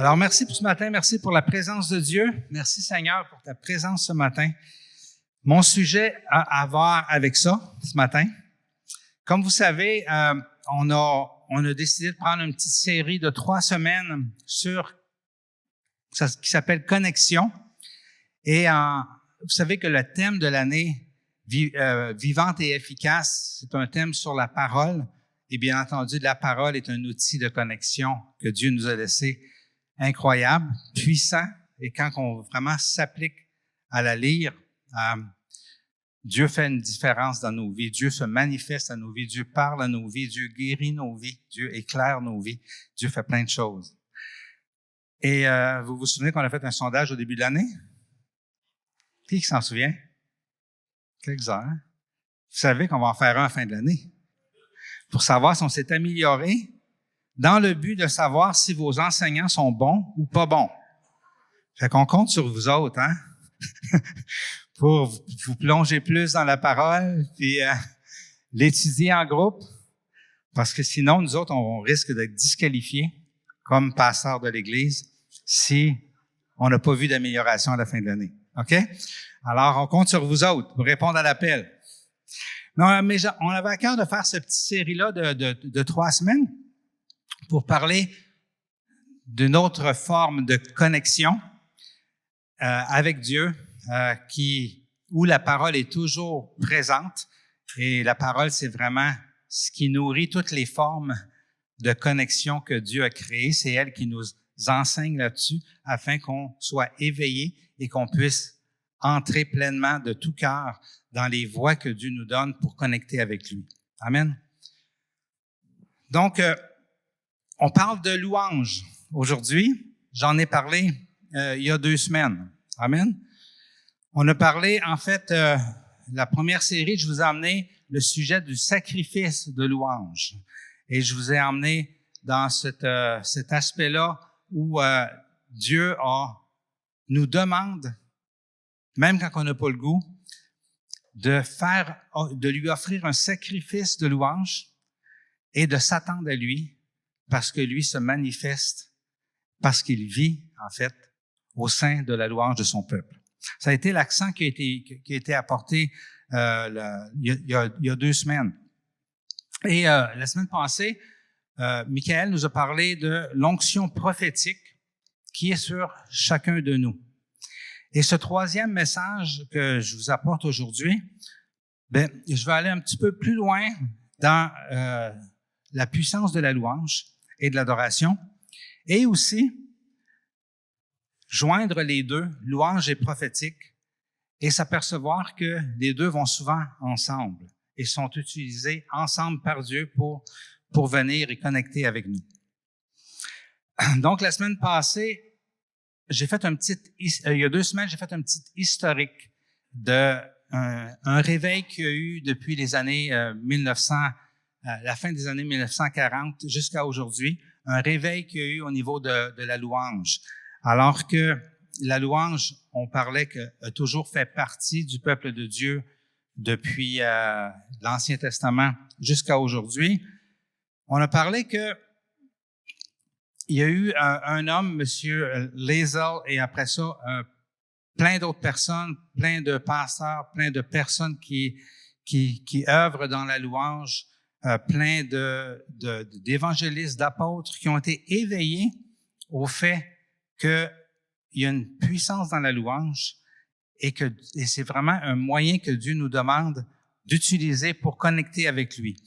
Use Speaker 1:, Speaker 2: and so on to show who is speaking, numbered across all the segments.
Speaker 1: Alors, merci pour ce matin. Merci pour la présence de Dieu. Merci, Seigneur, pour ta présence ce matin. Mon sujet a à voir avec ça ce matin. Comme vous savez, on a décidé de prendre une petite série de 3 semaines sur qui s'appelle Connexion. Et vous savez que le thème de l'année vivante et efficace, c'est un thème sur la parole. Et bien entendu, la parole est un outil de connexion que Dieu nous a laissé incroyable, puissant. Et quand on vraiment s'applique à la lire, Dieu fait une différence dans nos vies. Dieu se manifeste à nos vies. Dieu parle à nos vies. Dieu guérit nos vies. Dieu éclaire nos vies. Dieu fait plein de choses. Et vous vous souvenez qu'on a fait un sondage au début de l'année? Qui s'en souvient? Quelques-uns. Hein? Vous savez qu'on va en faire un à la fin de l'année. Pour savoir si on s'est amélioré, dans le but de savoir si vos enseignants sont bons ou pas bons. Fait qu'on compte sur vous autres, hein? Pour vous plonger plus dans la parole, puis l'étudier en groupe, parce que sinon, nous autres, on risque d'être disqualifiés comme pasteurs de l'Église si on n'a pas vu d'amélioration à la fin de l'année. OK? Alors, on compte sur vous autres pour répondre à l'appel. Non, mais on avait à cœur de faire cette petite série-là de 3 semaines pour parler d'une autre forme de connexion avec Dieu, où la parole est toujours présente. Et la parole, c'est vraiment ce qui nourrit toutes les formes de connexion que Dieu a créées. C'est elle qui nous enseigne là-dessus afin qu'on soit éveillé et qu'on puisse entrer pleinement de tout cœur dans les voies que Dieu nous donne pour connecter avec lui. Amen. Donc, on parle de louange aujourd'hui. J'en ai parlé il y a 2 semaines. Amen. On a parlé, en fait, la première série, je vous ai emmené le sujet du sacrifice de louange. Et je vous ai emmené dans cet aspect-là où Dieu nous demande, même quand on n'a pas le goût, de lui offrir un sacrifice de louange et de s'attendre à lui parce que lui se manifeste, parce qu'il vit, en fait, au sein de la louange de son peuple. Ça a été l'accent qui a été apporté il y a 2 semaines. Et la semaine passée, Michael nous a parlé de l'onction prophétique qui est sur chacun de nous. Et ce 3e message que je vous apporte aujourd'hui, je vais aller un petit peu plus loin dans la puissance de la louange et de l'adoration, et aussi joindre les deux, louange et prophétique, et s'apercevoir que les deux vont souvent ensemble et sont utilisés ensemble par Dieu pour venir et connecter avec nous. Donc, la semaine passée, il y a 2 semaines, j'ai fait un petit historique de un réveil qu'il y a eu depuis les années 1900, la fin des années 1940 jusqu'à aujourd'hui, un réveil qu'il y a eu au niveau de la louange. Alors que la louange, on parlait qu'elle a toujours fait partie du peuple de Dieu depuis l'Ancien Testament jusqu'à aujourd'hui. On a parlé que il y a eu un homme, M. Lazel, et après ça, plein d'autres personnes, plein de pasteurs, plein de personnes qui œuvrent dans la louange, plein d'évangélistes, d'apôtres qui ont été éveillés au fait qu'il y a une puissance dans la louange et c'est vraiment un moyen que Dieu nous demande d'utiliser pour connecter avec lui.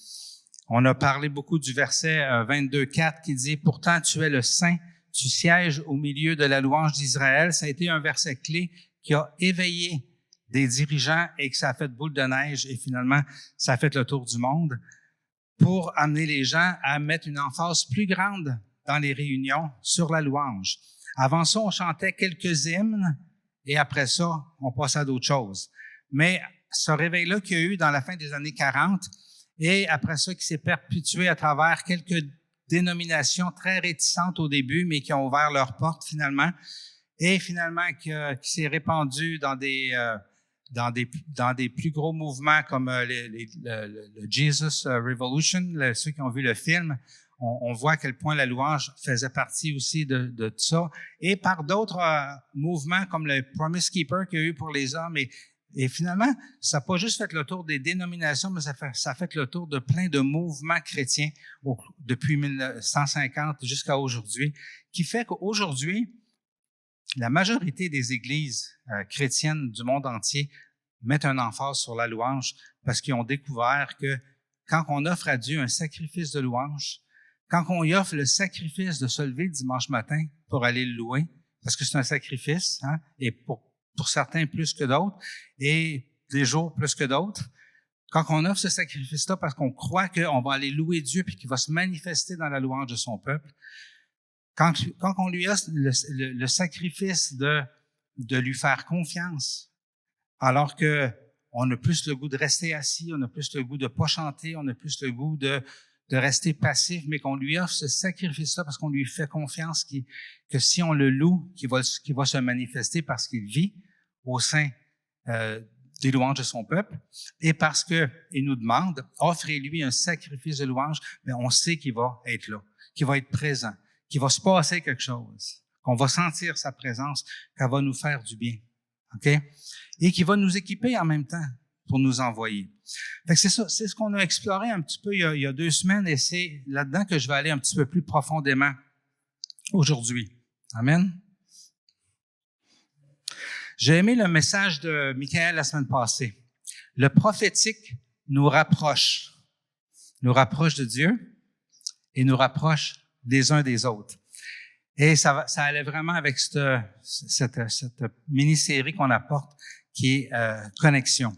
Speaker 1: On a parlé beaucoup du verset 22:4 qui dit « Pourtant, tu es le Saint, tu sièges au milieu de la louange d'Israël. » Ça a été un verset clé qui a éveillé des dirigeants et que ça a fait boule de neige et finalement, ça a fait le tour du monde pour amener les gens à mettre une emphase plus grande dans les réunions sur la louange. Avant ça, on chantait quelques hymnes et après ça, on passait à d'autres choses. Mais ce réveil-là qu'il y a eu dans la fin des années 40 et après ça qui s'est perpétué à travers quelques dénominations très réticentes au début, mais qui ont ouvert leurs portes finalement, et finalement qui s'est répandu dans des plus gros mouvements comme le Jesus Revolution, ceux qui ont vu le film, on voit à quel point la louange faisait partie aussi de ça. Et par d'autres mouvements comme le Promise Keeper qu'il y a eu pour les hommes. Et finalement, ça n'a pas juste fait le tour des dénominations, mais ça a fait le tour de plein de mouvements chrétiens depuis 1950 jusqu'à aujourd'hui, qui fait qu'aujourd'hui, la majorité des églises chrétiennes du monde entier mettent un emphase sur la louange parce qu'ils ont découvert que quand on offre à Dieu un sacrifice de louange, quand on y offre le sacrifice de se lever dimanche matin pour aller le louer, parce que c'est un sacrifice, hein, et pour certains plus que d'autres, et des jours plus que d'autres, quand on offre ce sacrifice-là parce qu'on croit qu'on va aller louer Dieu puis qu'il va se manifester dans la louange de son peuple, quand on lui offre le sacrifice de lui faire confiance, alors que on a plus le goût de rester assis, on a plus le goût de pas chanter, on a plus le goût de rester passif, mais qu'on lui offre ce sacrifice-là parce qu'on lui fait confiance que si on le loue, qu'il va se manifester parce qu'il vit au sein des louanges de son peuple, et parce qu'il nous demande, offrez-lui un sacrifice de louange, mais on sait qu'il va être là, qu'il va être présent, qu'il va se passer quelque chose, qu'on va sentir sa présence, qu'elle va nous faire du bien. OK? Et qui va nous équiper en même temps pour nous envoyer. Fait que c'est ça, c'est ce qu'on a exploré un petit peu il y a 2 semaines, et c'est là-dedans que je vais aller un petit peu plus profondément aujourd'hui. Amen. J'ai aimé le message de Michael la semaine passée. Le prophétique nous rapproche de Dieu et nous rapproche des uns des autres. Et ça allait vraiment avec cette mini-série qu'on apporte qui est Connexion.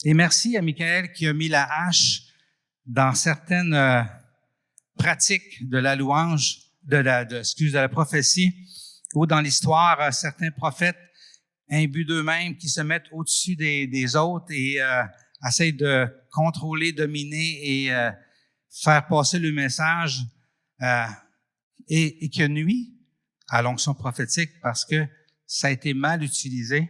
Speaker 1: Et merci à Michael qui a mis la hache dans certaines pratiques de la louange, de la prophétie, ou dans l'histoire, certains prophètes imbus d'eux-mêmes qui se mettent au-dessus des autres et essayent de contrôler, dominer et faire passer le message et qui nuit à l'onction prophétique parce que ça a été mal utilisé,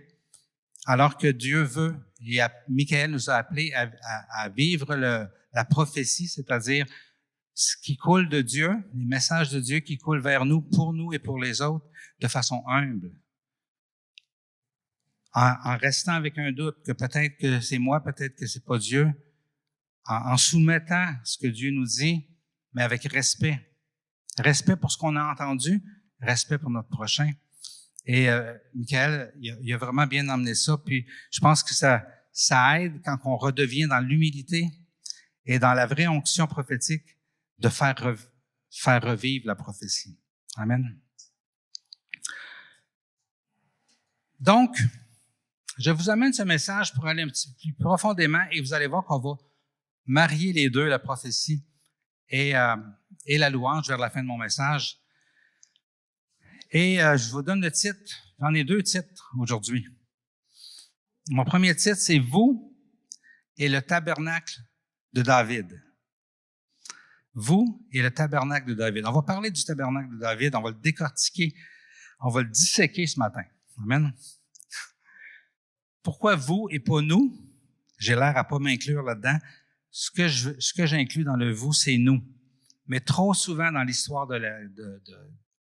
Speaker 1: alors que Dieu veut, et Michael nous a appelés à vivre la prophétie, c'est-à-dire ce qui coule de Dieu, les messages de Dieu qui coulent vers nous, pour nous et pour les autres, de façon humble. En restant avec un doute que peut-être que c'est moi, peut-être que c'est pas Dieu, en soumettant ce que Dieu nous dit, mais avec respect. Respect pour ce qu'on a entendu, respect pour notre prochain. Et Michael, il a vraiment bien emmené ça, puis je pense que ça aide quand on redevient dans l'humilité et dans la vraie onction prophétique de faire revivre la prophétie. Amen. Donc, je vous amène ce message pour aller un petit peu plus profondément et vous allez voir qu'on va marier les deux, la prophétie et la louange vers la fin de mon message. Et je vous donne le titre. J'en ai 2 titres aujourd'hui. Mon premier titre, c'est « Vous et le tabernacle de David ». Vous et le tabernacle de David. On va parler du tabernacle de David, on va le décortiquer, on va le disséquer ce matin. Amen. Pourquoi vous et pas nous? J'ai l'air à pas m'inclure là-dedans. Ce que j'inclus dans le vous, c'est nous. Mais trop souvent dans l'histoire de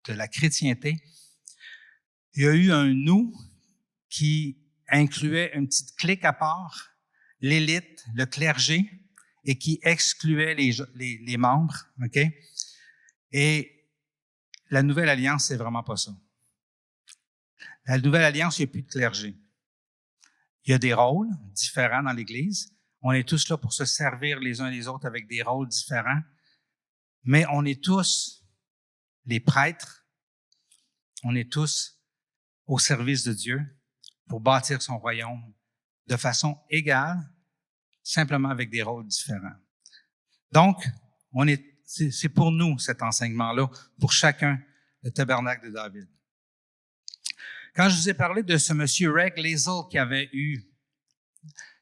Speaker 1: la chrétienté, il y a eu un nous qui incluait une petite clique à part, l'élite, le clergé, et qui excluait les membres. OK? Et la Nouvelle Alliance, c'est vraiment pas ça. La Nouvelle Alliance, il n'y a plus de clergé. Il y a des rôles différents dans l'Église. On est tous là pour se servir les uns les autres avec des rôles différents. Mais on est tous les prêtres. On est tous au service de Dieu pour bâtir son royaume de façon égale, simplement avec des rôles différents. Donc, c'est pour nous cet enseignement-là, pour chacun, le tabernacle de David. Quand je vous ai parlé de ce monsieur Reg Lazel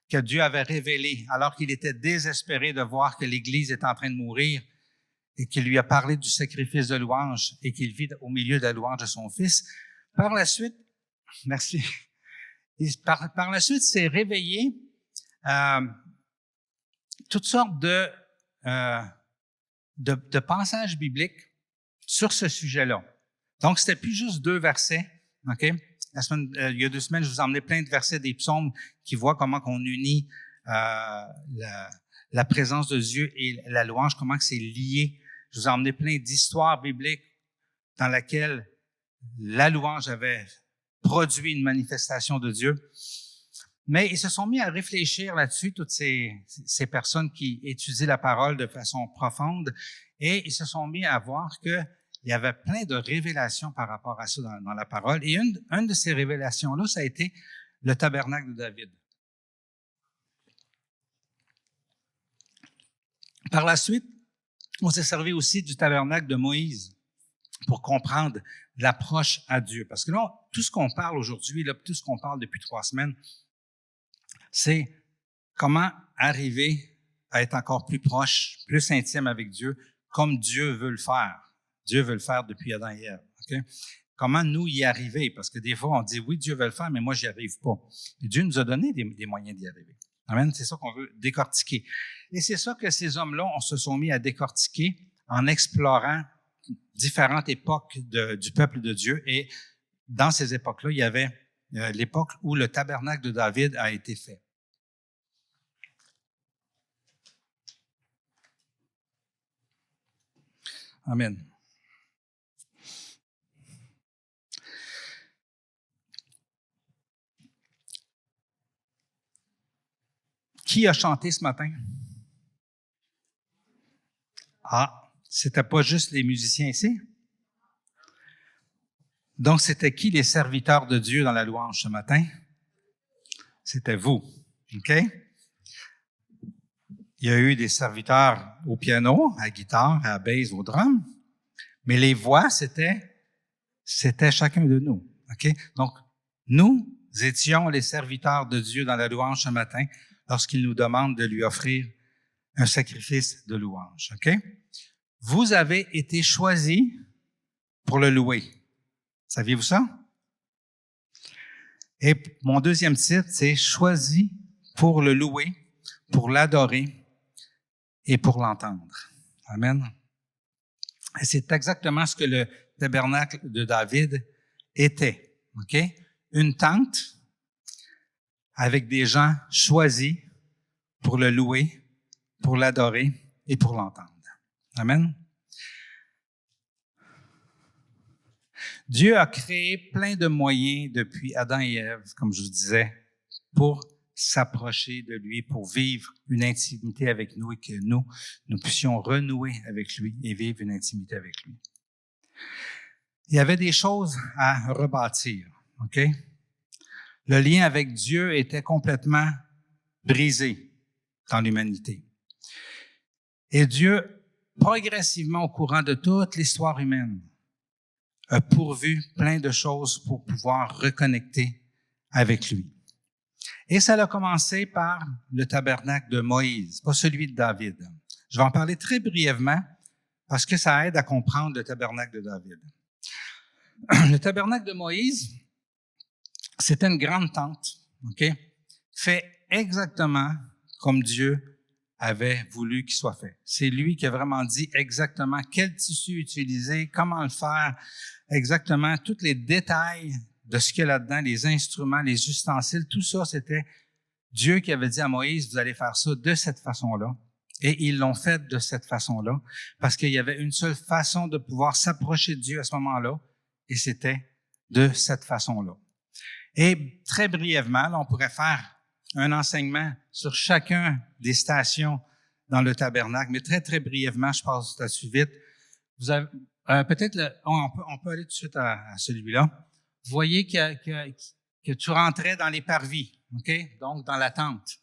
Speaker 1: que Dieu avait révélé, alors qu'il était désespéré de voir que l'Église était en train de mourir, et qu'il lui a parlé du sacrifice de louange et qu'il vit au milieu de la louange de son fils, par la suite, merci, par la suite, s'est réveillé toutes sortes de de passages bibliques sur ce sujet-là. Donc, c'était plus juste 2 versets, OK? Il y a 2 semaines, je vous ai emmené plein de versets des psaumes qui voient comment qu'on unit la présence de Dieu et la louange, comment que c'est lié. Je vous ai emmené plein d'histoires bibliques dans lesquelles la louange avait produit une manifestation de Dieu. Mais ils se sont mis à réfléchir là-dessus, toutes ces personnes qui étudient la parole de façon profonde, et ils se sont mis à voir qu'il y avait plein de révélations par rapport à ça dans la parole. Et une de ces révélations-là, ça a été le tabernacle de David. Par la suite, on s'est servi aussi du tabernacle de Moïse pour comprendre l'approche à Dieu. Parce que là, tout ce qu'on parle aujourd'hui, là, tout ce qu'on parle depuis 3 semaines, c'est comment arriver à être encore plus proche, plus intime avec Dieu, comme Dieu veut le faire. Dieu veut le faire depuis Adam et Ève. Okay? Comment nous y arriver? Parce que des fois, on dit, oui, Dieu veut le faire, mais moi, j'y arrive pas. Et Dieu nous a donné des moyens d'y arriver. Amen. C'est ça qu'on veut décortiquer. Et c'est ça que ces hommes-là, on se sont mis à décortiquer en explorant différentes époques du peuple de Dieu. Et dans ces époques-là, il y avait l'époque où le tabernacle de David a été fait. Amen. Qui a chanté ce matin? Ah, c'était pas juste les musiciens ici? Donc, c'était qui les serviteurs de Dieu dans la louange ce matin? C'était vous. OK? Il y a eu des serviteurs au piano, à la guitare, à la basse, au drum, mais les voix, c'était chacun de nous. OK? Donc, nous étions les serviteurs de Dieu dans la louange ce matin lorsqu'il nous demande de lui offrir un sacrifice de louange. OK? Vous avez été choisis pour le louer. Saviez-vous ça? Et mon deuxième titre, c'est « Choisi pour le louer, pour l'adorer et pour l'entendre ». Amen. Et c'est exactement ce que le tabernacle de David était. OK? Une tente avec des gens choisis pour le louer, pour l'adorer et pour l'entendre. Amen. Dieu a créé plein de moyens depuis Adam et Ève, comme je vous disais, pour s'approcher de lui, pour vivre une intimité avec nous et que nous puissions renouer avec lui et vivre une intimité avec lui. Il y avait des choses à rebâtir, OK? Le lien avec Dieu était complètement brisé dans l'humanité. Et Dieu, progressivement au courant de toute l'histoire humaine, a pourvu plein de choses pour pouvoir reconnecter avec lui. Et ça a commencé par le tabernacle de Moïse, pas celui de David. Je vais en parler très brièvement parce que ça aide à comprendre le tabernacle de David. Le tabernacle de Moïse, c'était une grande tente, OK? Fait exactement comme Dieu avait voulu qu'il soit fait. C'est lui qui a vraiment dit exactement quel tissu utiliser, comment le faire, exactement tous les détails de ce qu'il y a là-dedans, les instruments, les ustensiles, tout ça, c'était Dieu qui avait dit à Moïse, vous allez faire ça de cette façon-là. Et ils l'ont fait de cette façon-là, parce qu'il y avait une seule façon de pouvoir s'approcher de Dieu à ce moment-là, et c'était de cette façon-là. Et très brièvement, là, on pourrait faire un enseignement sur chacun des stations dans le tabernacle, mais très, très brièvement, je passe là-dessus vite. Vous avez, peut-être, on peut aller tout de suite à celui-là. Vous voyez que tu rentrais dans les parvis, OK? Donc, dans la tente.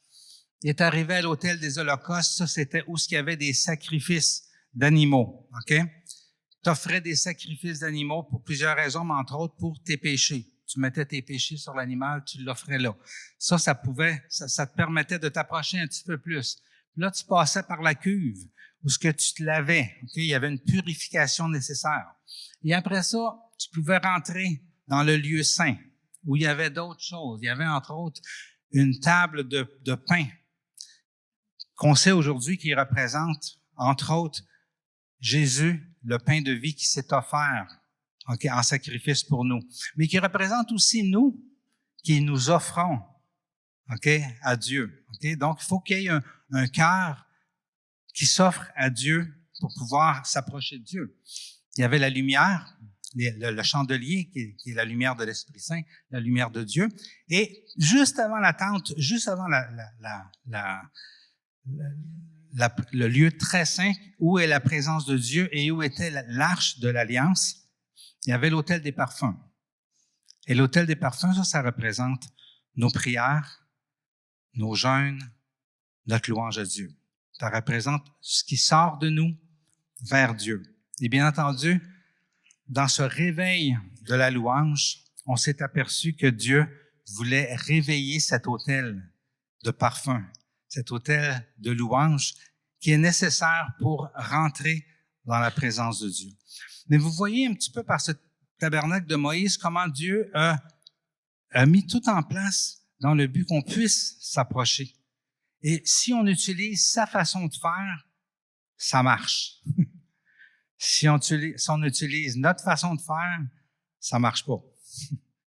Speaker 1: Il est arrivé à l'autel des holocaustes, ça, c'était où il y avait des sacrifices d'animaux, OK? Tu offrais des sacrifices d'animaux pour plusieurs raisons, mais entre autres pour tes péchés. Tu mettais tes péchés sur l'animal, tu l'offrais là. Ça te permettait de t'approcher un petit peu plus. Là, tu passais par la cuve, où ce que tu te lavais. Okay? Il y avait une purification nécessaire. Et après ça, tu pouvais rentrer dans le lieu saint, où il y avait d'autres choses. Il y avait, entre autres, une table de pain qu'on sait aujourd'hui qui représente, entre autres, Jésus, le pain de vie qui s'est offert, en sacrifice pour nous, mais qui représente aussi nous, qui nous offrons, à Dieu. Donc, il faut qu'il y ait un cœur qui s'offre à Dieu pour pouvoir s'approcher de Dieu. Il y avait la lumière, le chandelier qui est la lumière de l'Esprit Saint, la lumière de Dieu. Et juste avant la tente, juste avant le lieu très saint où est la présence de Dieu et où était l'arche de l'Alliance, il y avait l'autel des parfums. Et l'autel des parfums, ça représente nos prières, nos jeûnes, notre louange à Dieu. Ça représente ce qui sort de nous vers Dieu. Et bien entendu, dans ce réveil de la louange, on s'est aperçu que Dieu voulait réveiller cet autel de parfum, cet autel de louange qui est nécessaire pour rentrer dans la présence de Dieu. Mais vous voyez un petit peu par ce tabernacle de Moïse comment Dieu a mis tout en place dans le but qu'on puisse s'approcher. Et si on utilise sa façon de faire, ça marche. Si on utilise notre façon de faire, ça marche pas.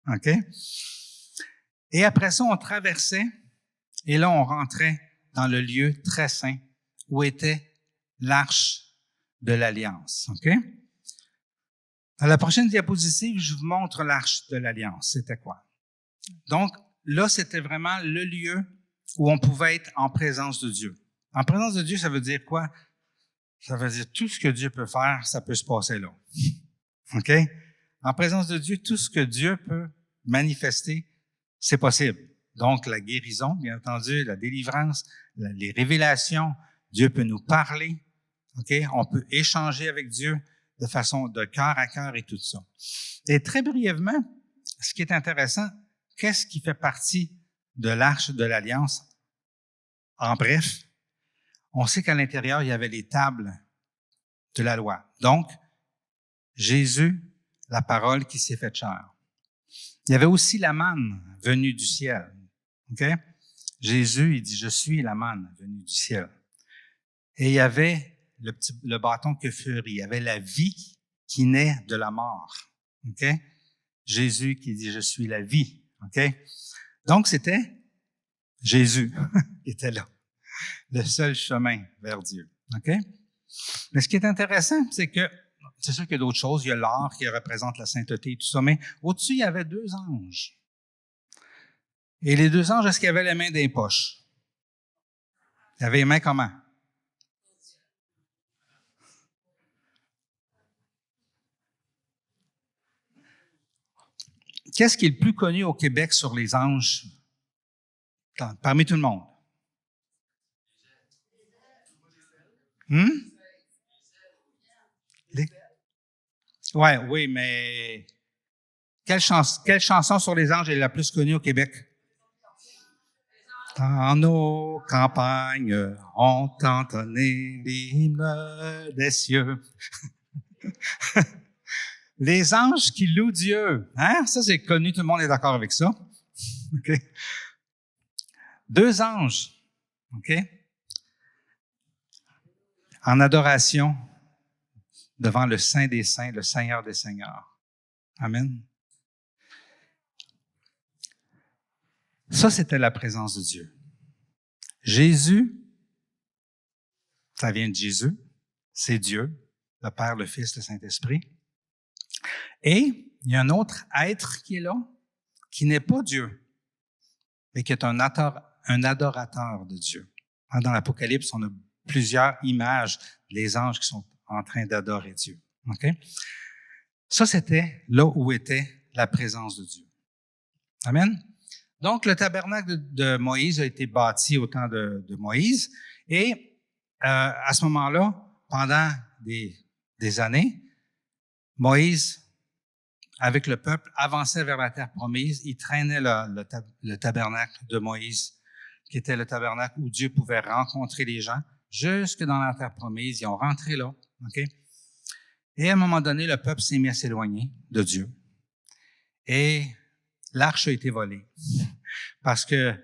Speaker 1: OK? Et après ça, on traversait et là, on rentrait dans le lieu très saint où était l'arche de l'Alliance. OK? Dans la prochaine diapositive, je vous montre l'arche de l'Alliance. C'était quoi? Donc, là, c'était vraiment le lieu où on pouvait être en présence de Dieu. En présence de Dieu, ça veut dire quoi? Ça veut dire tout ce que Dieu peut faire, ça peut se passer là. OK? En présence de Dieu, tout ce que Dieu peut manifester, c'est possible. Donc, la guérison, bien entendu, la délivrance, les révélations, Dieu peut nous parler. OK? On peut échanger avec Dieu de façon de cœur à cœur et tout ça. Et très brièvement, ce qui est intéressant, qu'est-ce qui fait partie de l'arche de l'Alliance? En bref, on sait qu'à l'intérieur, il y avait les tables de la loi. Donc, Jésus, la parole qui s'est faite chair. Il y avait aussi la manne venue du ciel. OK? Jésus, il dit, je suis la manne venue du ciel. Et il y avait le bâton que furie. Il y avait la vie qui naît de la mort. OK? Jésus qui dit, je suis la vie. OK? Donc, c'était Jésus qui était là. Le seul chemin vers Dieu. OK? Mais ce qui est intéressant, c'est que, c'est sûr qu'il y a d'autres choses. Il y a l'or qui représente la sainteté et tout ça, mais au-dessus, il y avait 2 anges. Et les 2 anges, est-ce qu'ils avaient les mains dans les poches? Ils avaient les mains comment? Qu'est-ce qui est le plus connu au Québec sur les anges parmi tout le monde? Oui, mais quelle chanson sur les anges est la plus connue au Québec? Dans nos campagnes, on entendait l'hymne des cieux. Les anges qui louent Dieu. Hein? Ça, c'est connu, tout le monde est d'accord avec ça. OK? 2 anges. OK? En adoration devant le Saint des Saints, le Seigneur des Seigneurs. Amen. Ça, c'était la présence de Dieu. Jésus, ça vient de Jésus, c'est Dieu, le Père, le Fils, le Saint-Esprit. Et il y a un autre être qui est là, qui n'est pas Dieu, mais qui est un adorateur de Dieu. Dans l'Apocalypse, on a plusieurs images des anges qui sont en train d'adorer Dieu. OK? Ça, c'était là où était la présence de Dieu. Amen? Donc, le tabernacle de Moïse a été bâti au temps de Moïse. Et à ce moment-là, pendant des années, Moïse, avec le peuple, avançait vers la terre promise. Il traînait le tabernacle de Moïse, qui était le tabernacle où Dieu pouvait rencontrer les gens, jusque dans la terre promise. Ils ont rentré là. OK? Et à un moment donné, le peuple s'est mis à s'éloigner de Dieu. Et l'arche a été volée parce que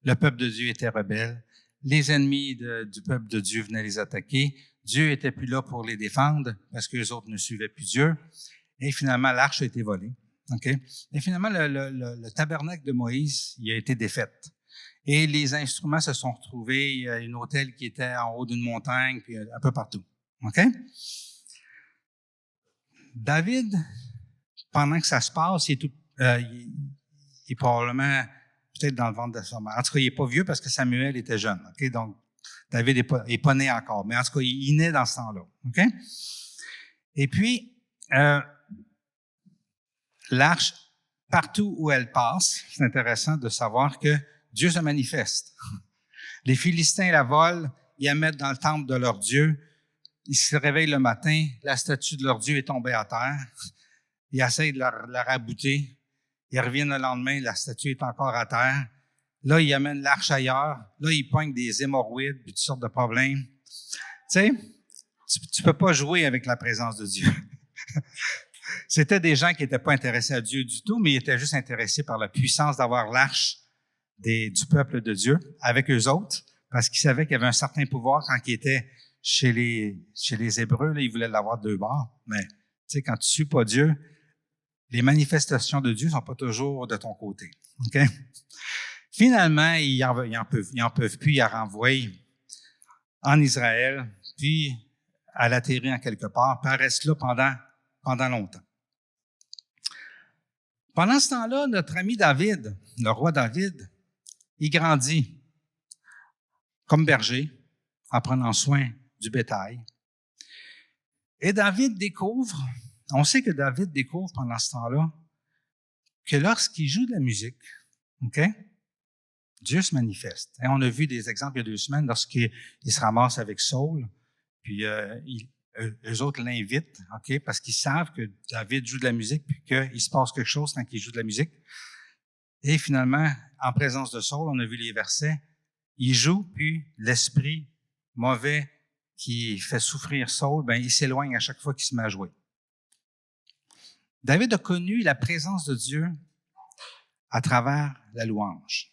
Speaker 1: le peuple de Dieu était rebelle. Les ennemis du peuple de Dieu venaient les attaquer. Dieu était plus là pour les défendre parce que les autres ne suivaient plus Dieu. Et finalement, l'arche a été volée. Okay? Et finalement, le tabernacle de Moïse, il a été défait. Et les instruments se sont retrouvés. Il y a un autel qui était en haut d'une montagne, puis un peu partout. OK? David, pendant que ça se passe, il est probablement peut-être dans le ventre de sa mère. En tout cas, il n'est pas vieux parce que Samuel était jeune. OK? Donc, David n'est pas né encore. Mais en tout cas, il naît dans ce temps-là. OK? Et puis, l'arche, partout où elle passe, c'est intéressant de savoir que Dieu se manifeste. Les Philistins la volent, ils la mettent dans le temple de leur Dieu. Ils se réveillent le matin, la statue de leur Dieu est tombée à terre. Ils essayent de la rabouter. Ils reviennent le lendemain, la statue est encore à terre. Là, ils amènent l'arche ailleurs. Là, ils poignent des hémorroïdes, puis toutes sortes de problèmes. Tu sais, tu peux pas jouer avec la présence de Dieu. C'était des gens qui n'étaient pas intéressés à Dieu du tout, mais ils étaient juste intéressés par la puissance d'avoir l'arche du peuple de Dieu avec eux autres, parce qu'ils savaient qu'il y avait un certain pouvoir quand ils étaient chez les Hébreux, là, ils voulaient l'avoir de deux bords. Mais tu sais, quand tu ne suis pas Dieu, les manifestations de Dieu ne sont pas toujours de ton côté. Okay? Finalement, ils en peuvent plus, ils la renvoient en Israël, puis elle atterrit en quelque part, puis elle reste là pendant longtemps. Pendant ce temps-là, notre ami David, le roi David, il grandit comme berger en prenant soin du bétail. Et on sait que David découvre pendant ce temps-là que lorsqu'il joue de la musique, OK, Dieu se manifeste. Et on a vu des exemples il y a 2 semaines lorsqu'il se ramasse avec Saul, puis eux autres l'invitent, OK, parce qu'ils savent que David joue de la musique puis qu'il se passe quelque chose quand il joue de la musique. Et finalement, en présence de Saul, on a vu les versets, il joue, puis l'esprit mauvais qui fait souffrir Saul, ben il s'éloigne à chaque fois qu'il se met à jouer. David a connu la présence de Dieu à travers la louange.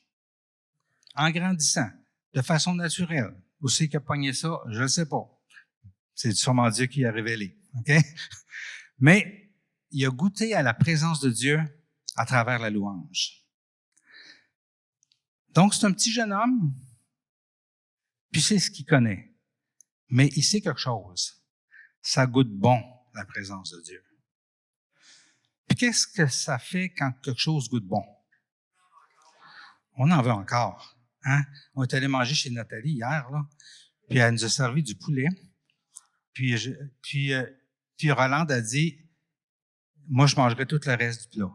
Speaker 1: En grandissant, de façon naturelle. Où c'est qu'il a pogné ça? Je ne sais pas. C'est sûrement Dieu qui l'a révélé. OK? Mais il a goûté à la présence de Dieu à travers la louange. Donc, c'est un petit jeune homme, puis c'est ce qu'il connaît. Mais il sait quelque chose. Ça goûte bon, la présence de Dieu. Puis qu'est-ce que ça fait quand quelque chose goûte bon? On en veut encore. Hein? On est allé manger chez Nathalie hier, là, puis elle nous a servi du poulet. Puis Rolande a dit, moi, je mangerai tout le reste du plat.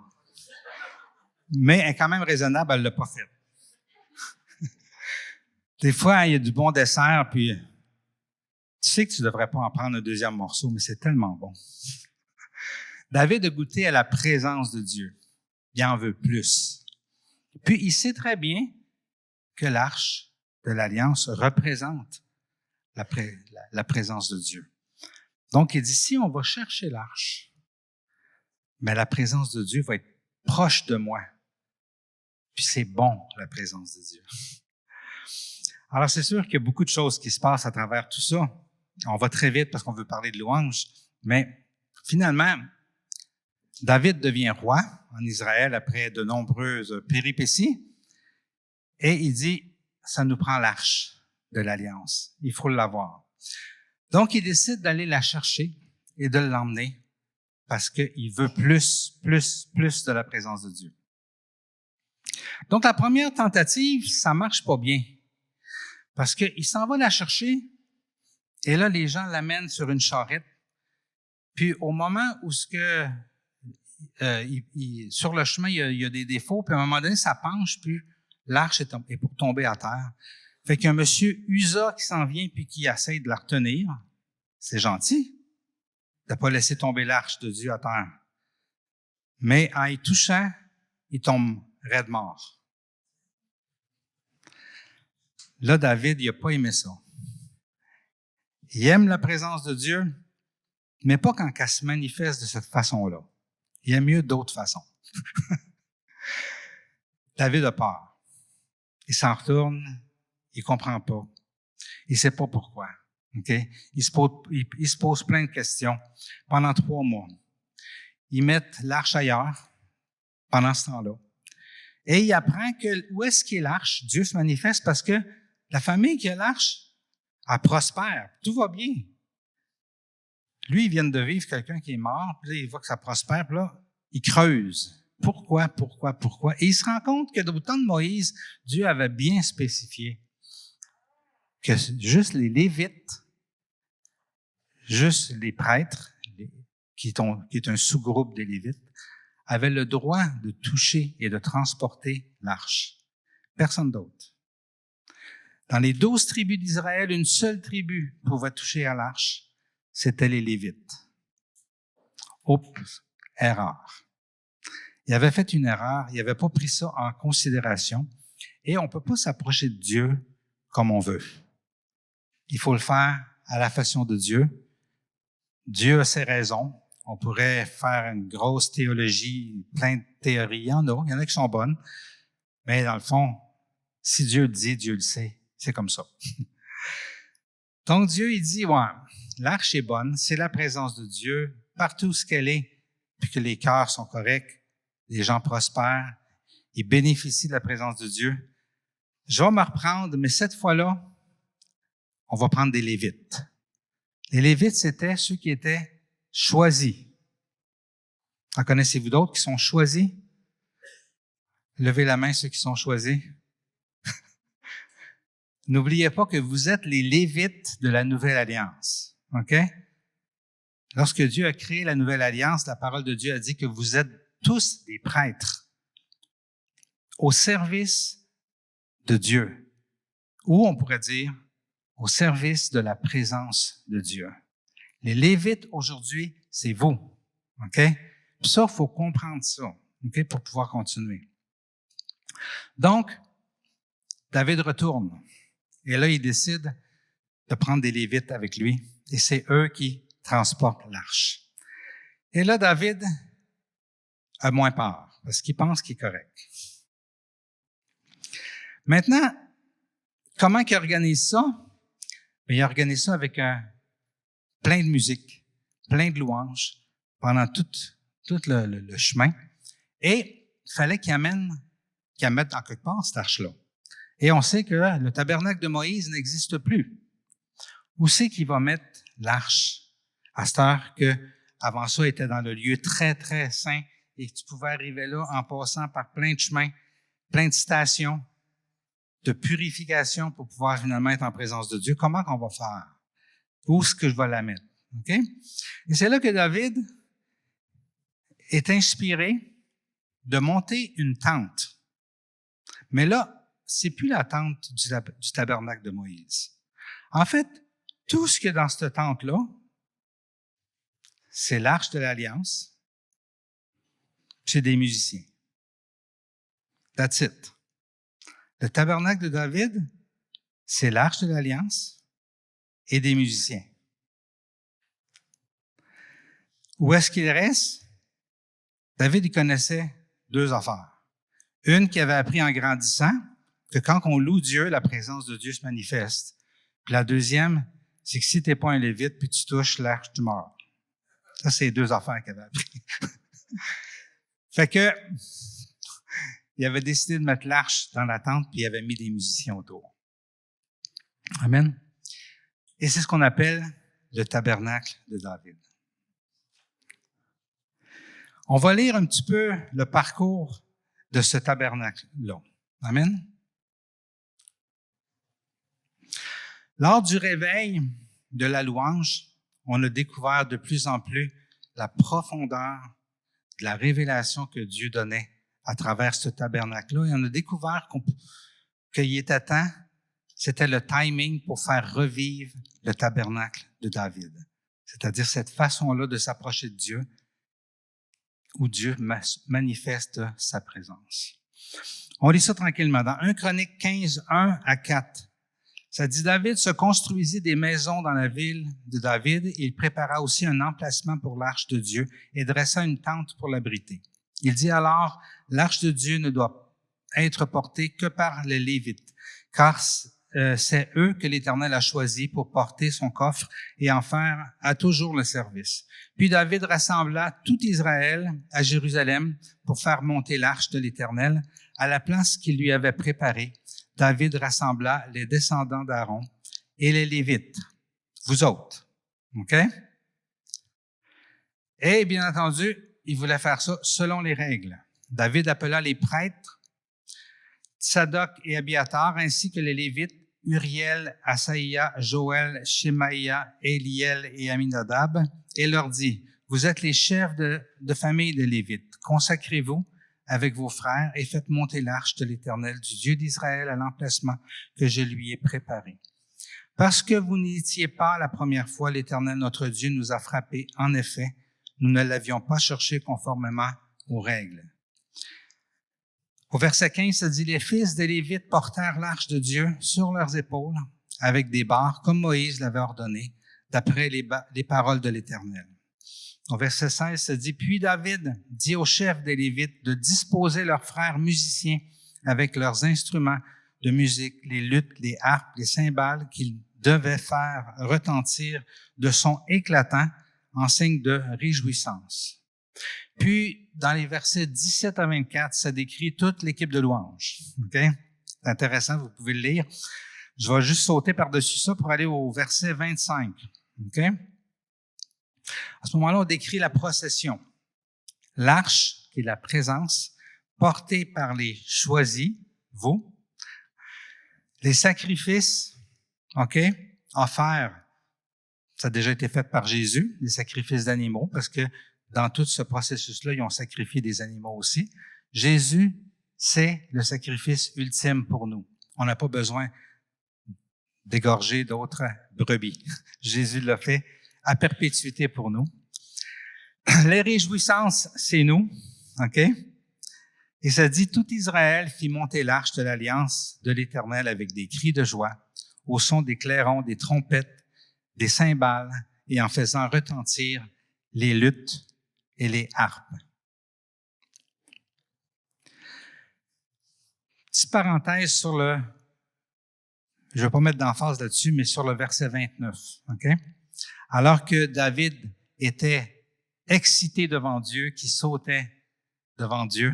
Speaker 1: Mais elle est quand même raisonnable, elle ne l'a pas fait. Des fois, il y a du bon dessert, puis tu sais que tu ne devrais pas en prendre un deuxième morceau, mais c'est tellement bon. David a goûté à la présence de Dieu. Il en veut plus. Puis, il sait très bien que l'arche de l'Alliance représente la présence de Dieu. Donc, il dit, si on va chercher l'arche, mais la présence de Dieu va être proche de moi. Puis c'est bon, la présence de Dieu. Alors, c'est sûr qu'il y a beaucoup de choses qui se passent à travers tout ça. On va très vite parce qu'on veut parler de louange, mais finalement, David devient roi en Israël après de nombreuses péripéties et il dit, ça nous prend l'arche de l'Alliance. Il faut l'avoir. Donc, il décide d'aller la chercher et de l'emmener parce qu'il veut plus de la présence de Dieu. Donc, la première tentative, ça marche pas bien parce qu'il s'en va la chercher et là, les gens l'amènent sur une charrette. Puis, au moment où sur le chemin, il y a des défauts, puis à un moment donné, ça penche, puis l'arche est pour tomber à terre. Fait qu'il y a un monsieur Uza qui s'en vient puis qui essaie de la retenir. C'est gentil de ne pas laisser tomber l'arche de Dieu à terre. Mais en y touchant, il tombe raide mort. Là, David, il n'a pas aimé ça. Il aime la présence de Dieu, mais pas quand elle se manifeste de cette façon-là. Il aime mieux d'autres façons. David a peur. Il s'en retourne, il comprend pas. Il sait pas pourquoi. OK? Il se pose plein de questions pendant 3 mois. Ils mettent l'arche ailleurs pendant ce temps-là. Et il apprend que où est-ce qu'est l'arche? Dieu se manifeste parce que la famille qui a l'arche, elle prospère. Tout va bien. Lui, il vient de vivre quelqu'un qui est mort, puis là, il voit que ça prospère, puis là, il creuse. Pourquoi? Et il se rend compte que au temps de Moïse, Dieu avait bien spécifié que juste les Lévites, juste les prêtres, qui est un sous-groupe des Lévites, avaient le droit de toucher et de transporter l'arche. Personne d'autre. Dans les 12 tribus d'Israël, une seule tribu pouvait toucher à l'arche, c'était les Lévites. Oups, erreur. Il avait fait une erreur, il n'avait pas pris ça en considération, et on ne peut pas s'approcher de Dieu comme on veut. Il faut le faire à la façon de Dieu. Dieu a ses raisons. On pourrait faire une grosse théologie, plein de théories. Il y en a qui sont bonnes. Mais dans le fond, si Dieu le dit, Dieu le sait. C'est comme ça. Donc Dieu, il dit, ouais, l'arche est bonne, c'est la présence de Dieu, partout ce qu'elle est, puis que les cœurs sont corrects, les gens prospèrent, ils bénéficient de la présence de Dieu. Je vais me reprendre, mais cette fois-là, on va prendre des Lévites. Les Lévites, c'était ceux qui étaient choisis. En connaissez-vous d'autres qui sont choisis? Levez la main ceux qui sont choisis. N'oubliez pas que vous êtes les Lévites de la Nouvelle Alliance. OK? Lorsque Dieu a créé la Nouvelle Alliance, la parole de Dieu a dit que vous êtes tous des prêtres au service de Dieu. Ou on pourrait dire au service de la présence de Dieu. Les Lévites aujourd'hui, c'est vous. OK? Puis ça, il faut comprendre ça, OK, pour pouvoir continuer. Donc, David retourne. Et là, il décide de prendre des Lévites avec lui. Et c'est eux qui transportent l'arche. Et là, David a moins peur, parce qu'il pense qu'il est correct. Maintenant, comment il organise ça? Il organise ça avec plein de musique, plein de louanges pendant tout le chemin. Et il fallait qu'il mette en quelque part cette arche-là. Et on sait que le tabernacle de Moïse n'existe plus. Où c'est qu'il va mettre l'arche? À cette heure que, avant ça, il était dans le lieu très, très saint et que tu pouvais arriver là en passant par plein de chemins, plein de stations de purification pour pouvoir finalement être en présence de Dieu. Comment qu'on va faire? Où est-ce que je vais la mettre? OK? Et c'est là que David est inspiré de monter une tente. Mais là, c'est plus la tente du tabernacle de Moïse. En fait, tout ce qu'il y a dans cette tente-là, c'est l'arche de l'Alliance, c'est des musiciens. That's it. Le tabernacle de David, c'est l'arche de l'Alliance et des musiciens. Où est-ce qu'il reste? David, il connaissait 2 affaires. Une qu'il avait appris en grandissant, que quand on loue Dieu, la présence de Dieu se manifeste. Puis la deuxième, c'est que si tu n'es pas un Lévite puis tu touches l'arche, tu meurs. Ça, c'est 2 affaires qu'il avait appris. Fait que, il avait décidé de mettre l'arche dans la tente puis il avait mis des musiciens autour. Amen. Et c'est ce qu'on appelle le tabernacle de David. On va lire un petit peu le parcours de ce tabernacle-là. Amen. Lors du réveil de la louange, on a découvert de plus en plus la profondeur de la révélation que Dieu donnait à travers ce tabernacle-là. Et on a découvert qu'il était temps, c'était le timing pour faire revivre le tabernacle de David. C'est-à-dire cette façon-là de s'approcher de Dieu, où Dieu manifeste sa présence. On lit ça tranquillement. Dans 1 Chronique 15, 1 à 4, ça dit « David se construisit des maisons dans la ville de David et il prépara aussi un emplacement pour l'arche de Dieu et dressa une tente pour l'abriter. Il dit alors, l'arche de Dieu ne doit être portée que par les Lévites, car c'est eux que l'Éternel a choisis pour porter son coffre et en faire à toujours le service. Puis David rassembla tout Israël à Jérusalem pour faire monter l'arche de l'Éternel à la place qu'il lui avait préparée. David rassembla les descendants d'Aaron et les Lévites, vous autres. OK? Et bien entendu, il voulait faire ça selon les règles. David appela les prêtres, Tsadok et Abiatar, ainsi que les Lévites, Uriel, Asaïa, Joël, Shemaïa, Éliel et Aminadab, et leur dit, vous êtes les chefs de famille des Lévites, consacrez-vous avec vos frères et faites monter l'arche de l'Éternel, du Dieu d'Israël, à l'emplacement que je lui ai préparé. Parce que vous n'étiez pas la première fois, l'Éternel, notre Dieu, nous a frappés. En effet, nous ne l'avions pas cherché conformément aux règles. Au verset 15, ça dit, les fils des Lévites portèrent l'arche de Dieu sur leurs épaules avec des barres, comme Moïse l'avait ordonné, d'après les paroles de l'Éternel. Au verset 16, ça dit, puis David dit aux chefs des Lévites de disposer leurs frères musiciens avec leurs instruments de musique, les luttes, les harpes, les cymbales qu'ils devaient faire retentir de sons éclatants en signe de réjouissance. Puis, dans les versets 17 à 24, ça décrit toute l'équipe de louanges. OK? C'est intéressant, vous pouvez le lire. Je vais juste sauter par-dessus ça pour aller au verset 25. OK? À ce moment-là, on décrit la procession. L'arche, qui est la présence, portée par les choisis, vous. Les sacrifices, OK, offerts, ça a déjà été fait par Jésus, les sacrifices d'animaux, parce que dans tout ce processus-là, ils ont sacrifié des animaux aussi. Jésus, c'est le sacrifice ultime pour nous. On n'a pas besoin d'égorger d'autres brebis. Jésus l'a fait à perpétuité pour nous. Les réjouissances, c'est nous, OK? Et ça dit, tout Israël fit monter l'arche de l'Alliance de l'Éternel avec des cris de joie, au son des clairons, des trompettes, des cymbales, et en faisant retentir les luttes et les harpes. Petite parenthèse sur je ne vais pas mettre d'emphase là-dessus, mais sur le verset 29, OK? Alors que David était excité devant Dieu, qui sautait devant Dieu,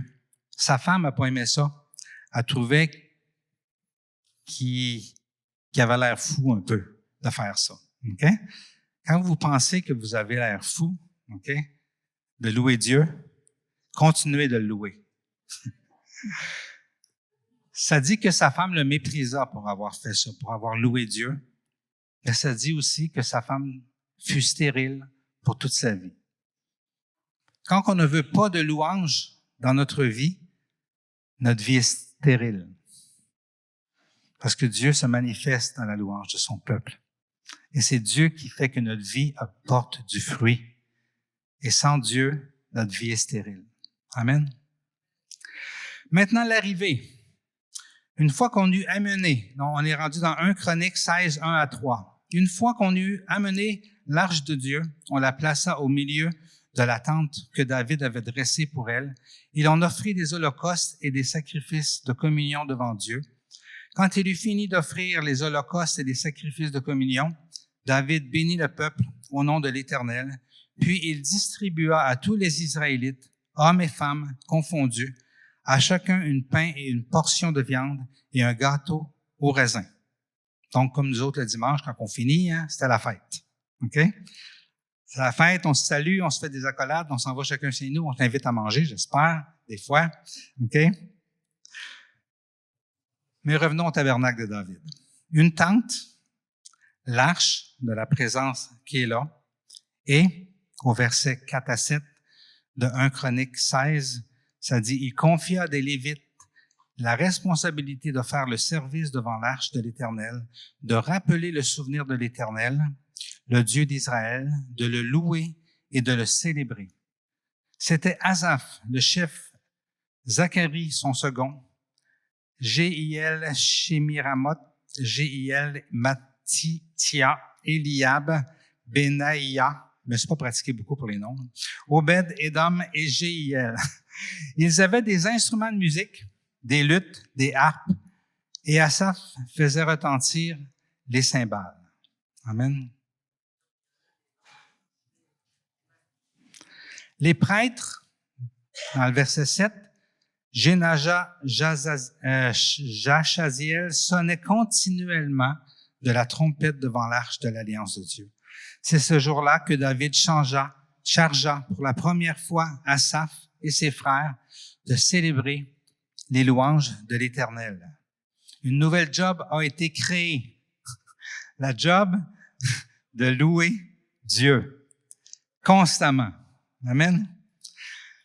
Speaker 1: sa femme n'a pas aimé ça. Elle trouvait qu'il avait l'air fou un peu de faire ça. OK? Quand vous pensez que vous avez l'air fou, OK, de louer Dieu, continuez de le louer. Ça dit que sa femme le méprisa pour avoir fait ça, pour avoir loué Dieu. Mais ça dit aussi que sa femme fut stérile pour toute sa vie. Quand on ne veut pas de louange dans notre vie est stérile. Parce que Dieu se manifeste dans la louange de son peuple. Et c'est Dieu qui fait que notre vie apporte du fruit. Et sans Dieu, notre vie est stérile. Amen. Maintenant, l'arrivée. Une fois qu'on eut amené, on est rendu dans 1 Chroniques 16, 1 à 3. Une fois qu'on eut amené l'arche de Dieu, on la plaça au milieu de la tente que David avait dressée pour elle. Il en offrit des holocaustes et des sacrifices de communion devant Dieu. Quand il eut fini d'offrir les holocaustes et les sacrifices de communion, David bénit le peuple au nom de l'Éternel, puis il distribua à tous les Israélites, hommes et femmes confondus, à chacun une pain et une portion de viande et un gâteau au raisin. Donc, comme nous autres le dimanche, quand on finit, c'était la fête. OK? C'est la fête, on se salue, on se fait des accolades, on s'en va chacun chez nous, on t'invite à manger, j'espère, des fois. OK? Mais revenons au tabernacle de David. Une tente, l'arche de la présence qui est là, et au verset 4 à 7 de 1 Chroniques 16, ça dit, il confia à des Lévites la responsabilité de faire le service devant l'arche de l'Éternel, de rappeler le souvenir de l'Éternel, le Dieu d'Israël, de le louer et de le célébrer. C'était Asaph, le chef, Zacharie, son second, Jéhiel, Shemiramoth, Jéhiel, Matithia, Eliab, Benaïa, mais c'est pas pratiqué beaucoup pour les noms, Obed, Édom et Jéhiel. Ils avaient des instruments de musique, des luttes, des harpes Et Asaph faisait retentir les cymbales. Amen. Les prêtres, dans le verset 7, Jachaziel sonnait continuellement de la trompette devant l'arche de l'Alliance de Dieu. C'est ce jour-là que David chargea pour la première fois Asaph et ses frères de célébrer les louanges de l'Éternel. Une nouvelle job a été créée. La job de louer Dieu constamment. Amen.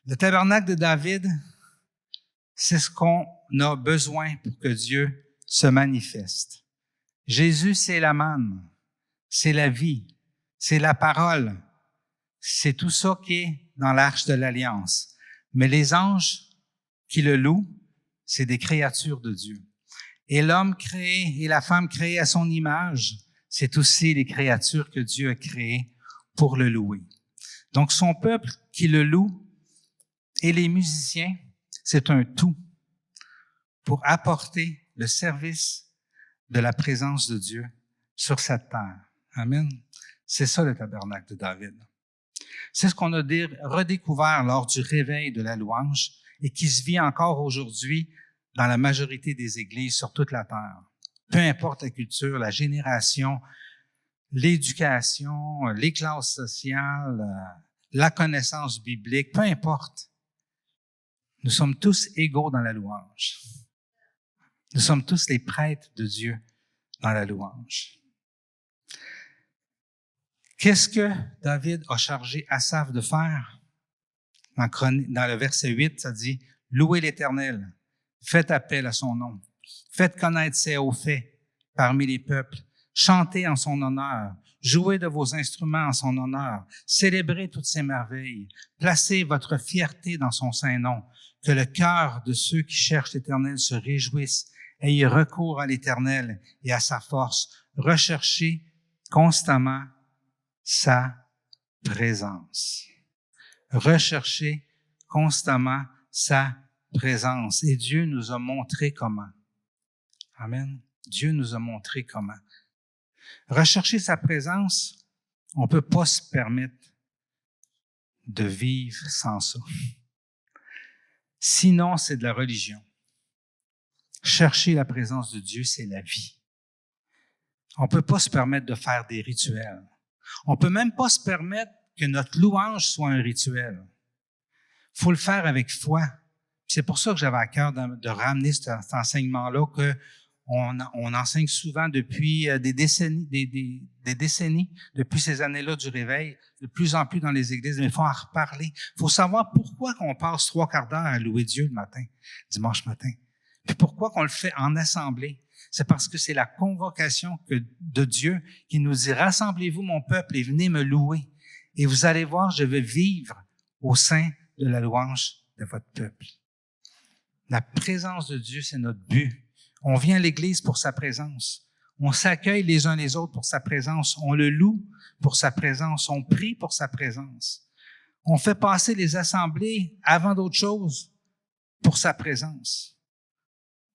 Speaker 1: Le tabernacle de David, c'est ce qu'on a besoin pour que Dieu se manifeste. Jésus, c'est la manne, c'est la vie, c'est la parole, c'est tout ça qui est dans l'arche de l'Alliance. Mais les anges qui le louent, c'est des créatures de Dieu. Et l'homme créé et la femme créée à son image, c'est aussi les créatures que Dieu a créées pour le louer. Donc, son peuple qui le loue et les musiciens, c'est un tout pour apporter le service de la présence de Dieu sur cette terre. Amen. C'est ça le tabernacle de David. C'est ce qu'on a redécouvert lors du réveil de la louange et qui se vit encore aujourd'hui dans la majorité des églises sur toute la terre. Peu importe la culture, la génération, l'éducation, les classes sociales, la connaissance biblique, peu importe. Nous sommes tous égaux dans la louange. Nous sommes tous les prêtres de Dieu dans la louange. Qu'est-ce que David a chargé Asaph de faire? Dans le verset 8, ça dit « Louez l'Éternel, faites appel à son nom, faites connaître ses hauts faits parmi les peuples, chantez en son honneur, jouez de vos instruments en son honneur, célébrez toutes ses merveilles, placez votre fierté dans son saint nom, que le cœur de ceux qui cherchent l'Éternel se réjouisse, ayez recours à l'Éternel et à sa force, recherchez constamment sa présence. Recherchez constamment sa présence. Et Dieu nous a montré comment. Amen. Dieu nous a montré comment. Rechercher sa présence, on ne peut pas se permettre de vivre sans ça. Sinon, c'est de la religion. Chercher la présence de Dieu, c'est la vie. On ne peut pas se permettre de faire des rituels. On ne peut même pas se permettre que notre louange soit un rituel. Il faut le faire avec foi. C'est pour ça que j'avais à cœur de ramener cet enseignement-là qu'on enseigne souvent depuis des décennies, depuis ces années-là du réveil, de plus en plus dans les églises, mais il faut en reparler. Il faut savoir pourquoi on passe 3/4 d'heure à louer Dieu le matin, dimanche matin. Puis pourquoi qu'on le fait en assemblée. C'est parce que c'est la convocation de Dieu qui nous dit « Rassemblez-vous, mon peuple, et venez me louer. Et vous allez voir, je vais vivre au sein de la louange de votre peuple. » La présence de Dieu, c'est notre but. On vient à l'Église pour sa présence. On s'accueille les uns les autres pour sa présence. On le loue pour sa présence. On prie pour sa présence. On fait passer les assemblées avant d'autres choses pour sa présence.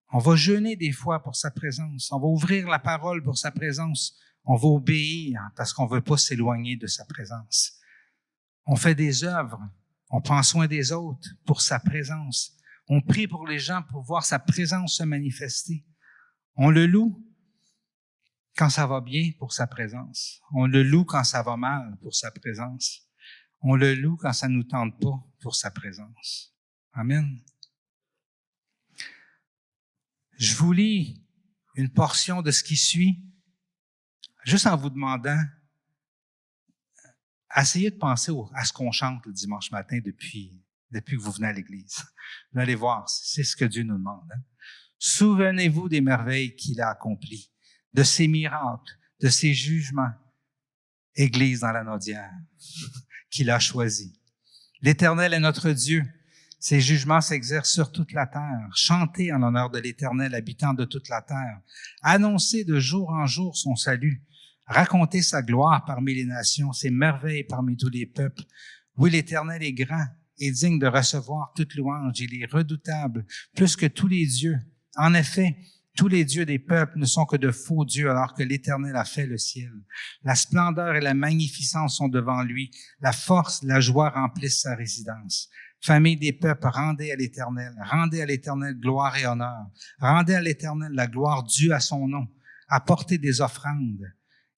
Speaker 1: On va jeûner des fois pour sa présence. On va ouvrir la parole pour sa présence. On va obéir parce qu'on ne veut pas s'éloigner de sa présence. On fait des œuvres. On prend soin des autres pour sa présence. On prie pour les gens pour voir sa présence se manifester. On le loue quand ça va bien pour sa présence. On le loue quand ça va mal pour sa présence. On le loue quand ça ne nous tente pas pour sa présence. Amen. Je vous lis une portion de ce qui suit, juste en vous demandant, essayez de penser à ce qu'on chante le dimanche matin depuis que vous venez à l'Église. Vous allez voir, c'est ce que Dieu nous demande. Hein? Souvenez-vous des merveilles qu'il a accomplies, de ses miracles, de ses jugements. Église dans la Naudière, qu'il a choisi. L'Éternel est notre Dieu. Ses jugements s'exercent sur toute la terre. Chantez en l'honneur de l'Éternel, habitant de toute la terre. Annoncez de jour en jour son salut. Racontez sa gloire parmi les nations, ses merveilles parmi tous les peuples. Oui, l'Éternel est grand et digne de recevoir toute louange. Il est redoutable, plus que tous les dieux. En effet, Tous les dieux des peuples ne sont que de faux dieux, alors que l'Éternel a fait le ciel. La splendeur et la magnificence sont devant lui. La force, la joie remplissent sa résidence. Famille des peuples, rendez à l'Éternel gloire et honneur. Rendez à l'Éternel la gloire due à son nom. Apportez des offrandes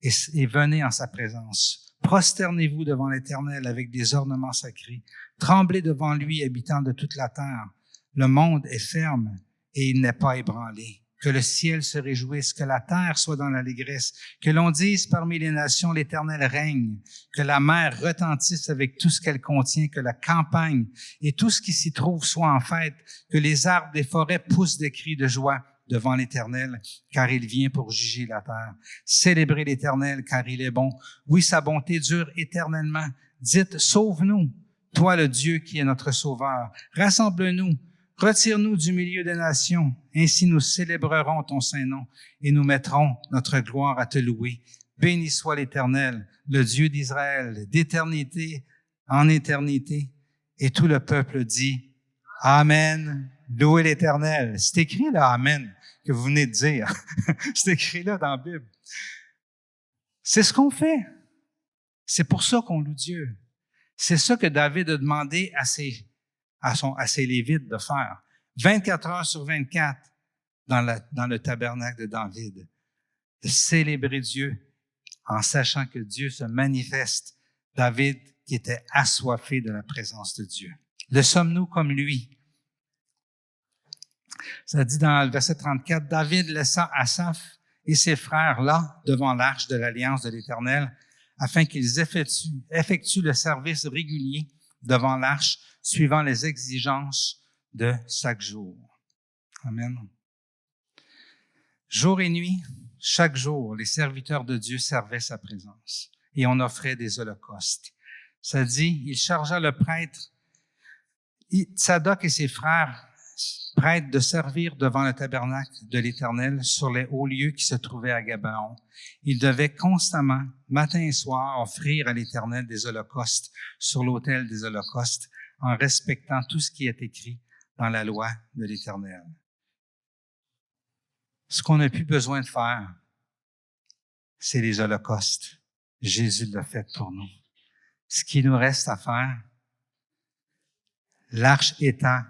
Speaker 1: et venez en sa présence. Prosternez-vous devant l'Éternel avec des ornements sacrés. Tremblez devant lui, habitants de toute la terre. Le monde est ferme et il n'est pas ébranlé. Que le ciel se réjouisse, que la terre soit dans l'allégresse, que l'on dise parmi les nations, l'Éternel règne, que la mer retentisse avec tout ce qu'elle contient, que la campagne et tout ce qui s'y trouve soit en fête, que les arbres des forêts poussent des cris de joie devant l'Éternel, car il vient pour juger la terre. Célébrez l'Éternel, car il est bon. Oui, sa bonté dure éternellement. Dites, sauve-nous, toi le Dieu qui est notre sauveur. Rassemble-nous. Retire-nous du milieu des nations, ainsi nous célébrerons ton saint nom et nous mettrons notre gloire à te louer. Béni soit l'Éternel, le Dieu d'Israël, d'éternité en éternité. Et tout le peuple dit, Amen, louez l'Éternel. C'est écrit là, Amen, que vous venez de dire. C'est écrit là dans la Bible. C'est ce qu'on fait. C'est pour ça qu'on loue Dieu. C'est ça que David a demandé à ses Lévites de faire. 24 heures sur 24 dans le tabernacle de David. De célébrer Dieu en sachant que Dieu se manifeste. David qui était assoiffé de la présence de Dieu. Le sommes-nous comme lui? Ça dit dans le verset 34, David laissa Asaph et ses frères là devant l'arche de l'Alliance de l'Éternel afin qu'ils effectuent le service régulier devant l'arche suivant les exigences de chaque jour. Amen. Jour et nuit, chaque jour, les serviteurs de Dieu servaient sa présence et on offrait des holocaustes. Ça dit, il chargea le prêtre Tsadok et ses frères prêtres de servir devant le tabernacle de l'Éternel sur les hauts lieux qui se trouvaient à Gabaon. Ils devaient constamment, matin et soir, offrir à l'Éternel des holocaustes sur l'autel des holocaustes en respectant tout ce qui est écrit dans la loi de l'Éternel. Ce qu'on n'a plus besoin de faire, c'est les holocaustes. Jésus l'a fait pour nous. Ce qui nous reste à faire, l'arche étant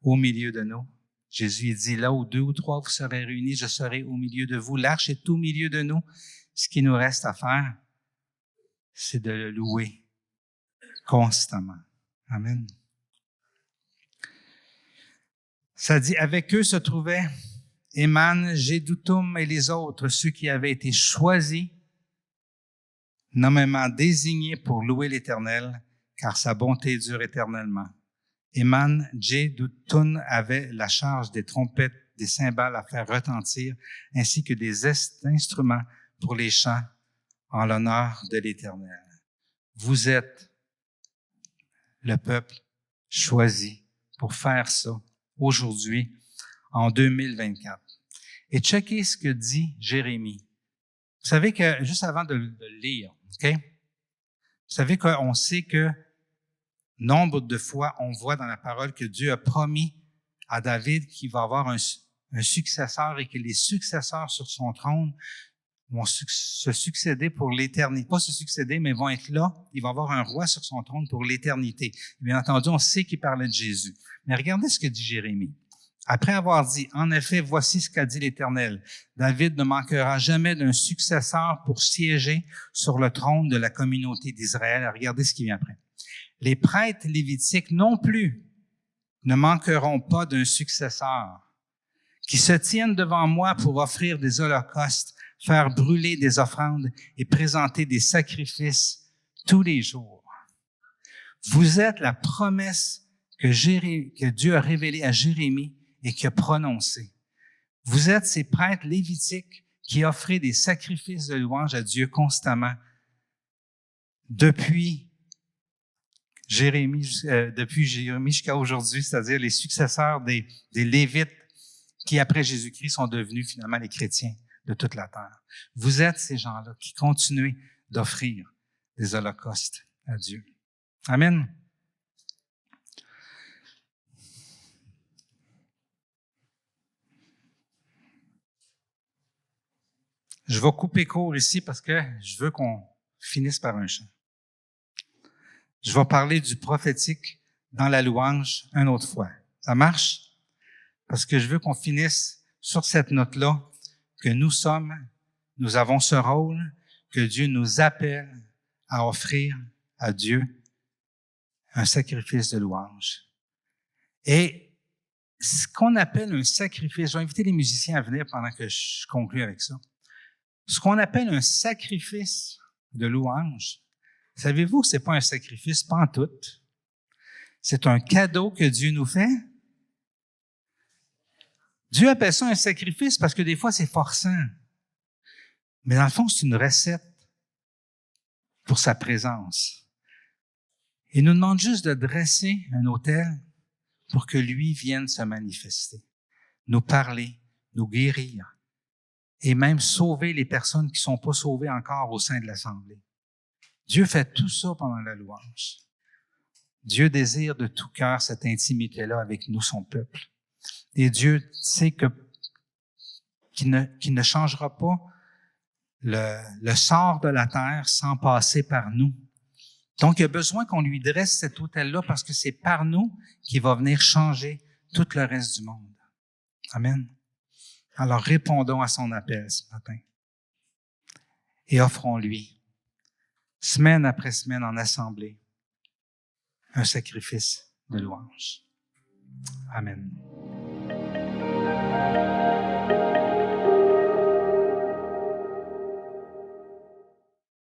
Speaker 1: au milieu de nous. Jésus dit, là où 2 ou 3 vous serez réunis, je serai au milieu de vous. L'arche est au milieu de nous. Ce qui nous reste à faire, c'est de le louer constamment. Amen. Ça dit, avec eux se trouvaient Éman, Jéduthun et les autres, ceux qui avaient été choisis, nommément désignés pour louer l'Éternel, car sa bonté dure éternellement. Éman, Jéduthun avait la charge des trompettes, des cymbales à faire retentir, ainsi que des instruments pour les chants en l'honneur de l'Éternel. Vous êtes le peuple choisi pour faire ça aujourd'hui, en 2024. Et checkez ce que dit Jérémie. Vous savez que, juste avant de le lire, OK? Vous savez qu'on sait que nombre de fois, on voit dans la parole que Dieu a promis à David qu'il va avoir un successeur et que les successeurs sur son trône vont se succéder pour l'éternité. Pas se succéder, mais vont être là. Il va avoir un roi sur son trône pour l'éternité. Bien entendu, on sait qu'il parlait de Jésus. Mais regardez ce que dit Jérémie. Après avoir dit, en effet, voici ce qu'a dit l'Éternel. David ne manquera jamais d'un successeur pour siéger sur le trône de la communauté d'Israël. Regardez ce qui vient après. Les prêtres lévitiques non plus ne manqueront pas d'un successeur qui se tiennent devant moi pour offrir des holocaustes, faire brûler des offrandes et présenter des sacrifices tous les jours. Vous êtes la promesse que Dieu a révélée à Jérémie et qui a prononcée. Vous êtes ces prêtres lévitiques qui offraient des sacrifices de louange à Dieu constamment depuis Jérémie jusqu'à aujourd'hui, c'est-à-dire les successeurs des Lévites qui, après Jésus-Christ, sont devenus finalement les chrétiens de toute la terre. Vous êtes ces gens-là qui continuent d'offrir des holocaustes à Dieu. Amen. Je vais couper court ici parce que je veux qu'on finisse par un chant. Je vais parler du prophétique dans la louange une autre fois. Ça marche? Parce que je veux qu'on finisse sur cette note-là, que nous avons ce rôle, que Dieu nous appelle à offrir à Dieu un sacrifice de louange. Et ce qu'on appelle un sacrifice, je vais inviter les musiciens à venir pendant que je conclue avec ça. Ce qu'on appelle un sacrifice de louange, savez-vous que c'est pas un sacrifice pantoute? C'est un cadeau que Dieu nous fait. Dieu appelle ça un sacrifice parce que des fois, c'est forçant. Mais dans le fond, c'est une recette pour sa présence. Il nous demande juste de dresser un autel pour que lui vienne se manifester, nous parler, nous guérir et même sauver les personnes qui sont pas sauvées encore au sein de l'Assemblée. Dieu fait tout ça pendant la louange. Dieu désire de tout cœur cette intimité-là avec nous, son peuple. Et Dieu sait qu'il ne changera pas le sort de la terre sans passer par nous. Donc, il a besoin qu'on lui dresse cet autel-là parce que c'est par nous qu'il va venir changer tout le reste du monde. Amen. Alors, répondons à son appel ce matin et offrons-lui, semaine après semaine en assemblée, un sacrifice de louange. Amen.